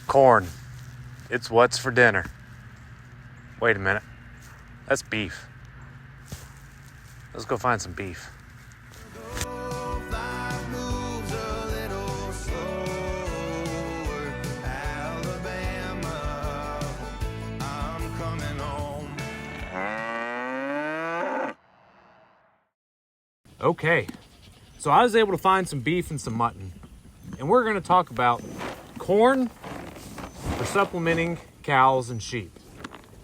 Corn. It's what's for dinner. Wait a minute. That's beef. Let's go find some beef. Okay, so I was able to find some beef and some mutton, and we're going to talk about corn for supplementing cows and sheep.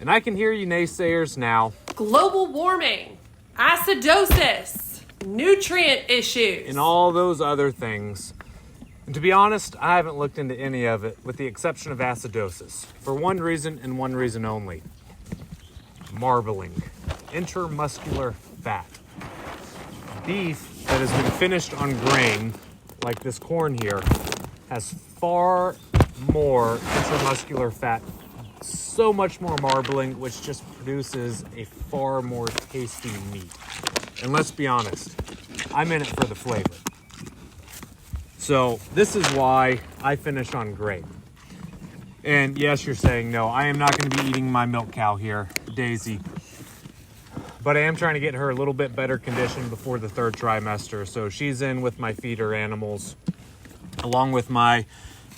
And I can hear you naysayers now. Global warming, acidosis, nutrient issues, And all those other things. And to be honest, I haven't looked into any of it, with the exception of acidosis, for one reason and one reason only. Marbling, intermuscular fat. Beef that has been finished on grain, like this corn here, has far more intermuscular fat, so much more marbling, which just produces a far more tasty meat. And let's be honest, I'm in it for the flavor. So this is why I finish on grain. And yes, you're saying, no, I am not going to be eating my milk cow here, Daisy. But I am trying to get her a little bit better condition before the third trimester. So she's in with my feeder animals, along with my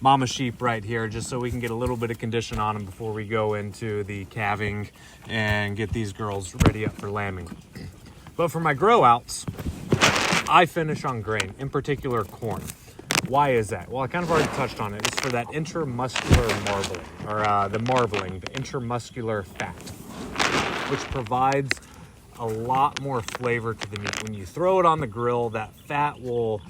mama sheep right here, just so we can get a little bit of condition on them before we go into the calving and get these girls ready up for lambing. But for my grow outs, I finish on grain, in particular corn. Why is that? Well, I kind of already touched on it. It's for that intermuscular marbling, or the intermuscular fat, which provides a lot more flavor to the meat. When you throw it on the grill, that fat will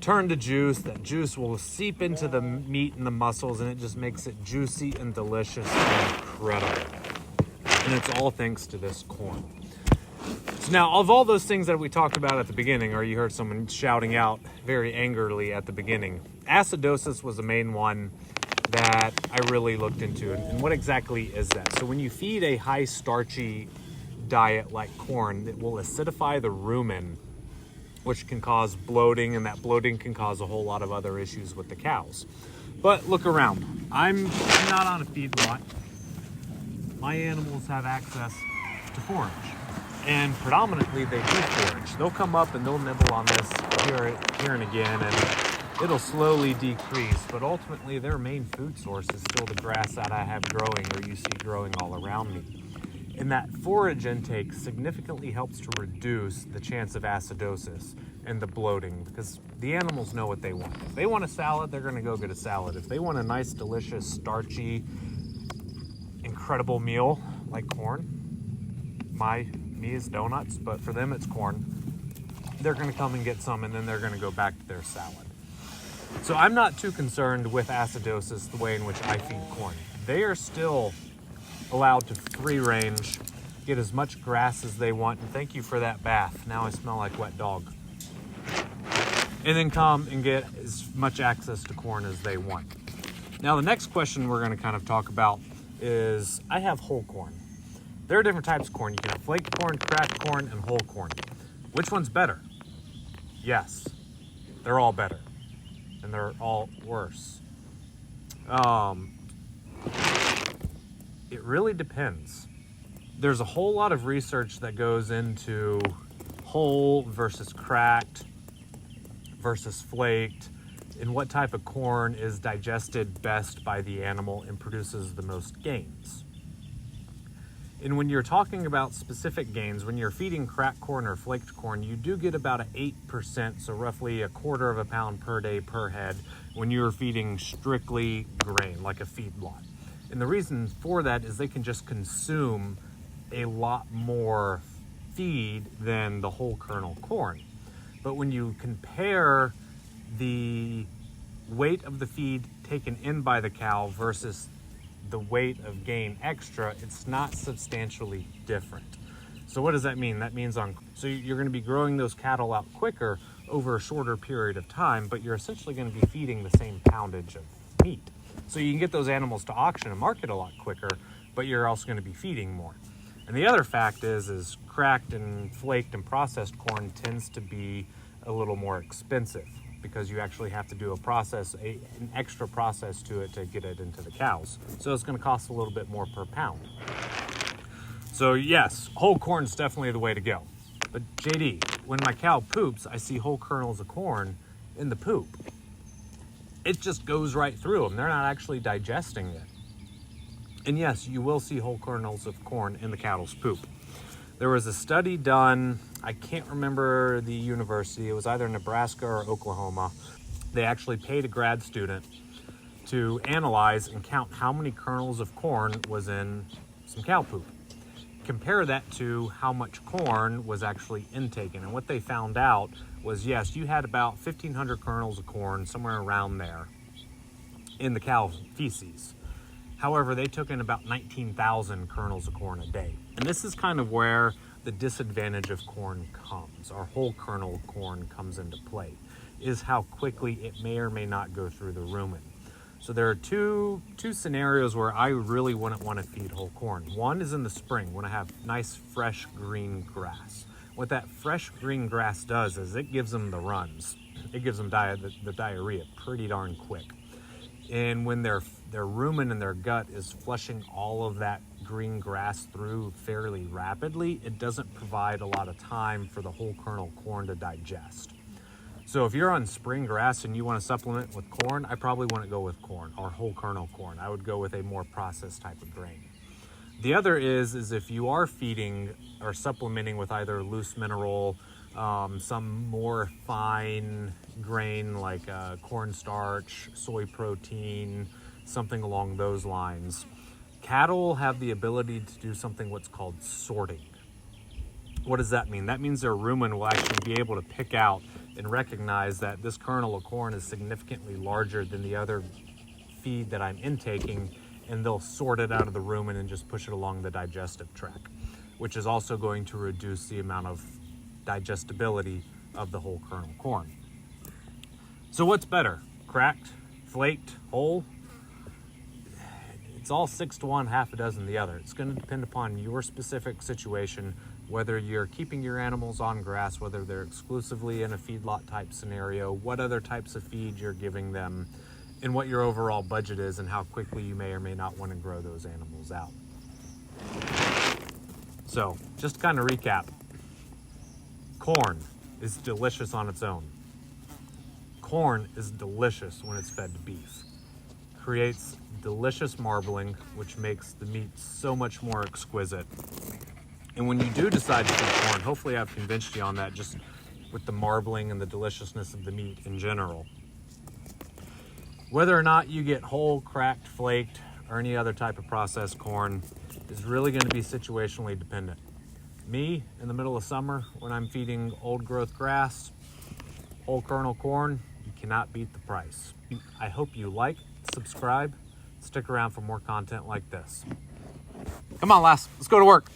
turn to juice. That juice will seep into the meat and the muscles, and it just makes it juicy and delicious and incredible. And it's all thanks to this corn. So now, of all those things that we talked about at the beginning, or you heard someone shouting out very angrily at the beginning, acidosis was the main one that I really looked into. And what exactly is that? So when you feed a high starchy diet like corn, it will acidify the rumen, which can cause bloating, and that bloating can cause a whole lot of other issues with the cows. But look around. I'm not on a feedlot. My animals have access to forage, and predominantly they do forage. They'll come up and they'll nibble on this here and again, and it'll slowly decrease, but ultimately their main food source is still the grass that I have growing, or you see growing all around me. And that forage intake significantly helps to reduce the chance of acidosis and the bloating, because the animals know what they want. If they want a salad, they're going to go get a salad. If they want a nice, delicious, starchy, incredible meal like corn, me is donuts, but for them it's corn, they're going to come and get some, and then they're going to go back to their salad. So I'm not too concerned with acidosis the way in which I feed corn. They are still allowed to free range, get as much grass as they want, and thank you for that bath. Now I smell like wet dog. And then come and get as much access to corn as they want. Now the next question we're going to kind of talk about is, I have whole corn. There are different types of corn. You can have flaked corn, cracked corn, and whole corn. Which one's better? Yes, they're all better, and they're all worse. It really depends. There's a whole lot of research that goes into whole versus cracked versus flaked, and what type of corn is digested best by the animal and produces the most gains. And when you're talking about specific gains, when you're feeding cracked corn or flaked corn, you do get about an 8%, so roughly a quarter of a pound per day per head, when you're feeding strictly grain, like a feedlot. And the reason for that is they can just consume a lot more feed than the whole kernel corn. But when you compare the weight of the feed taken in by the cow versus the weight of gain extra, it's not substantially different. So what does that mean? That means so you're going to be growing those cattle out quicker over a shorter period of time, but you're essentially going to be feeding the same poundage of meat. So you can get those animals to auction and market a lot quicker, but you're also going to be feeding more. And the other fact is cracked and flaked and processed corn tends to be a little more expensive because you actually have to do an extra process to it to get it into the cows. So it's going to cost a little bit more per pound. So yes, whole corn's definitely the way to go. But JD, when my cow poops, I see whole kernels of corn in the poop. It just goes right through them. They're not actually digesting it. And yes, you will see whole kernels of corn in the cattle's poop. There was a study done, I can't remember the university, it was either Nebraska or Oklahoma. They actually paid a grad student to analyze and count how many kernels of corn was in some cow poop. Compare that to how much corn was actually intaken. And what they found out was, yes, you had about 1,500 kernels of corn, somewhere around there, in the cow feces. However, they took in about 19,000 kernels of corn a day. And this is kind of where the disadvantage of corn comes, or whole kernel corn comes into play, is how quickly it may or may not go through the rumen. So there are two scenarios where I really wouldn't want to feed whole corn. One is in the spring when I have nice fresh green grass. What that fresh green grass does is it gives them the runs. It gives them the diarrhea pretty darn quick. And when their rumen in their gut is flushing all of that green grass through fairly rapidly, it doesn't provide a lot of time for the whole kernel corn to digest. So if you're on spring grass and you want to supplement with corn, I probably wouldn't go with corn or whole kernel corn. I would go with a more processed type of grain. The other is if you are feeding or supplementing with either loose mineral, some more fine grain like cornstarch, soy protein, something along those lines. Cattle have the ability to do something what's called sorting. What does that mean? That means their rumen will actually be able to pick out and recognize that this kernel of corn is significantly larger than the other feed that I'm intaking, and they'll sort it out of the rumen and just push it along the digestive tract, which is also going to reduce the amount of digestibility of the whole kernel corn. So what's better? Cracked, flaked, whole? It's all 6 to 1, half a dozen the other. It's going to depend upon your specific situation, whether you're keeping your animals on grass, whether they're exclusively in a feedlot type scenario, what other types of feed you're giving them, and what your overall budget is and how quickly you may or may not want to grow those animals out. So just to kind of recap, corn is delicious on its own. Corn is delicious when it's fed to beef. Creates delicious marbling, which makes the meat so much more exquisite. And when you do decide to feed corn, hopefully I've convinced you on that, just with the marbling and the deliciousness of the meat in general. Whether or not you get whole, cracked, flaked, or any other type of processed corn is really going to be situationally dependent. Me, in the middle of summer, when I'm feeding old growth grass, whole kernel corn, you cannot beat the price. I hope you like, subscribe, stick around for more content like this. Come on, lass, let's go to work.